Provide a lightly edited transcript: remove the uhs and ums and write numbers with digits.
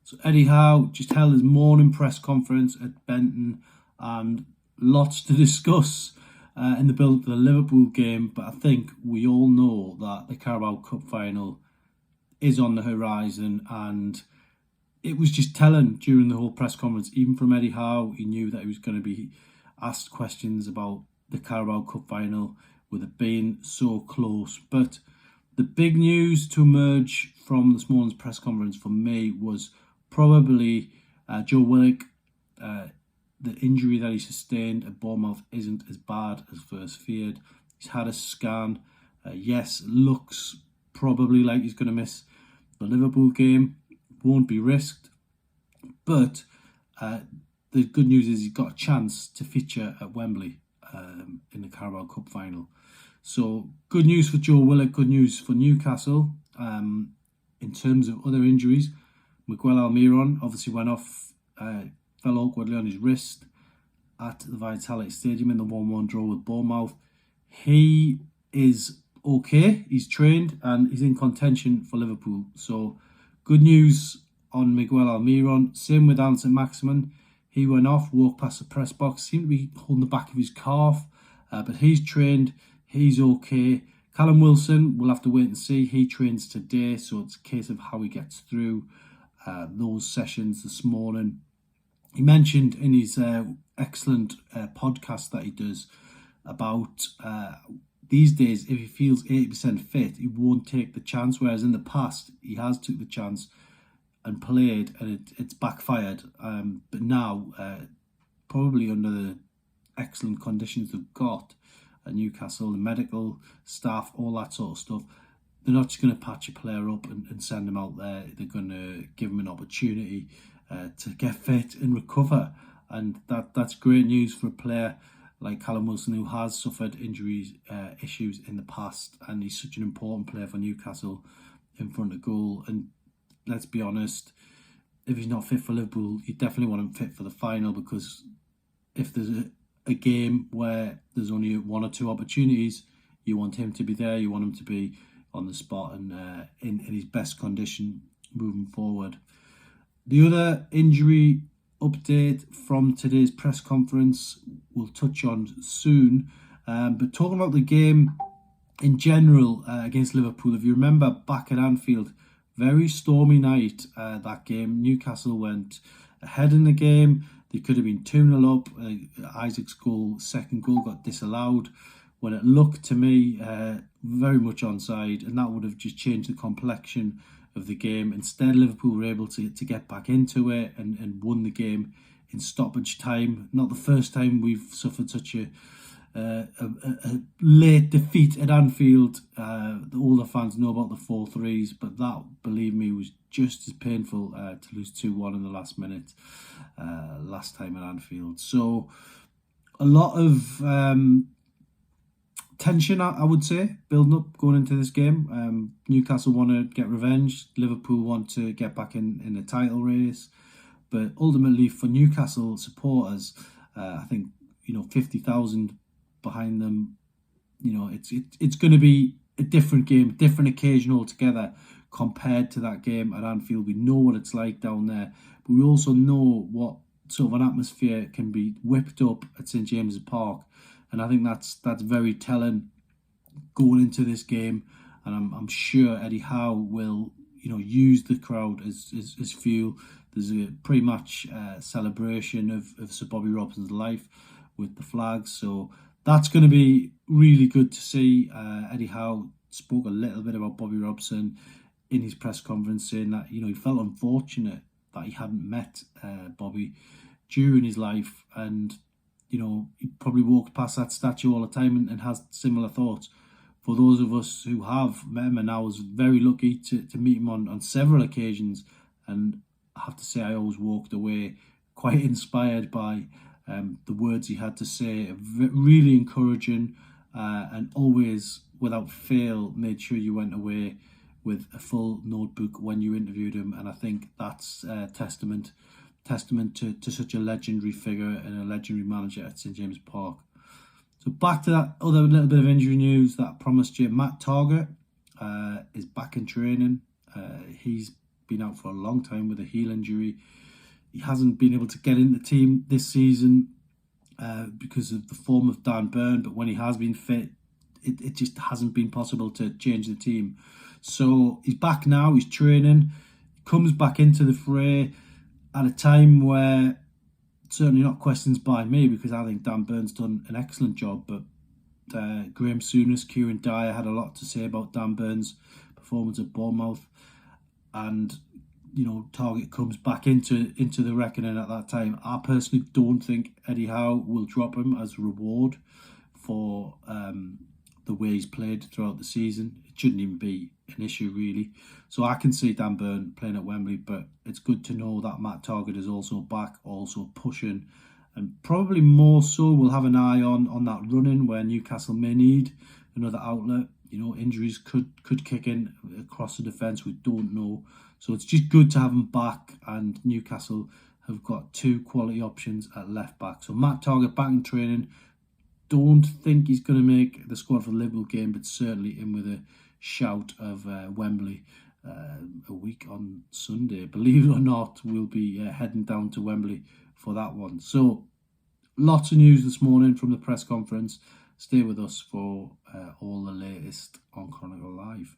So Eddie Howe just held his morning press conference at Benton, and lots to discuss in the build-up to the Liverpool game. But I think we all know that the Carabao Cup final is on the horizon, and it was just telling during the whole press conference, even from Eddie Howe, he knew that he was going to be asked questions about the Carabao Cup final with it being so close. But the big news to emerge from this morning's press conference for me was probably Joe Willock. The injury that he sustained at Bournemouth isn't as bad as first feared. He's had a scan. Yes, looks probably like he's going to miss the Liverpool game. Won't be risked. But the good news is he's got a chance to feature at Wembley in the Carabao Cup final. So good news for Joe Willock, good news for Newcastle. In terms of other injuries, Miguel Almiron obviously went off, fell awkwardly on his wrist at the Vitality Stadium in the 1-1 draw with Bournemouth. He is okay, he's trained and he's in contention for Liverpool. So good news on Miguel Almiron. Same with Anton Maximin. He went off, walked past the press box, seemed to be holding the back of his calf, but he's trained, he's okay. Callum Wilson, we'll have to wait and see. He trains today, so it's a case of how he gets through those sessions this morning. He mentioned in his excellent podcast that he does about these days, if he feels 80% fit, he won't take the chance, whereas in the past, he has took the chance and played, and it's backfired. But now, probably under the excellent conditions they've got at Newcastle, the medical staff, all that sort of stuff, they're not just going to patch a player up and send him out there. They're going to give him an opportunity to get fit and recover. And that's great news for a player like Callum Wilson, who has suffered injuries, issues in the past, and he's such an important player for Newcastle in front of goal. And let's be honest, if he's not fit for Liverpool, you definitely want him fit for the final, because if there's a game where there's only one or two opportunities, you want him to be there, you want him to be on the spot and in his best condition moving forward. The other injury update from today's press conference we'll touch on soon, but talking about the game in general against Liverpool, if you remember back at Anfield, very stormy night that game. Newcastle went ahead in the game. They could have been 2-0 up. Isaac's second goal got disallowed when it looked to me very much onside, and that would have just changed the complexion of the game. Instead, Liverpool were able to get back into it and won the game in stoppage time. Not the first time we've suffered such a late defeat at Anfield. All the fans know about the 4-3s, but that, believe me, was just as painful to lose 2-1 in the last minute last time at Anfield. So a lot of tension, I would say, building up going into this game. Newcastle want to get revenge. Liverpool want to get back in the title race. But ultimately, for Newcastle supporters, I think 50,000 behind them. It's going to be a different game, different occasion altogether compared to that game at Anfield. We know what it's like down there, but we also know what sort of an atmosphere can be whipped up at St James's Park, and I think that's very telling going into this game. And I'm sure Eddie Howe will use the crowd as fuel. There's a pre-match celebration of Sir Bobby Robson's life with the flags, so that's going to be really good to see. Eddie Howe spoke a little bit about Bobby Robson in his press conference, saying that he felt unfortunate that he hadn't met Bobby during his life, and he probably walked past that statue all the time and has similar thoughts. For those of us who have met him, and I was very lucky to meet him on several occasions, and I have to say I always walked away quite inspired by the words he had to say, really encouraging, and always, without fail, made sure you went away with a full notebook when you interviewed him. And I think that's testament to such a legendary figure and a legendary manager at St James's Park. So back to that other little bit of injury news that I promised you. Matt Targett is back in training. He's been out for a long time with a heel injury. He hasn't been able to get in the team this season because of the form of Dan Burn, but when he has been fit, it just hasn't been possible to change the team. So he's back now, he's training, comes back into the fray at a time where certainly not questions by me, because I think Dan Burn's done an excellent job, but Graham Souness, Kieran Dyer had a lot to say about Dan Burn's performance at Bournemouth, and Targett comes back into the reckoning at that time. I personally don't think Eddie Howe will drop him as reward for the way he's played throughout the season. It shouldn't even be an issue, really. So I can see Dan Burn playing at Wembley, but it's good to know that Matt Targett is also back, also pushing, and probably more so we'll have an eye on that running where Newcastle may need another outlet. Injuries could kick in across the defence, we don't know. So it's just good to have him back, and Newcastle have got two quality options at left back. So Matt Targett back in training. Don't think he's going to make the squad for the Liverpool game, but certainly in with a shout of Wembley a week on Sunday. Believe it or not, we'll be heading down to Wembley for that one. So lots of news this morning from the press conference. Stay with us for all the latest on Chronicle Live.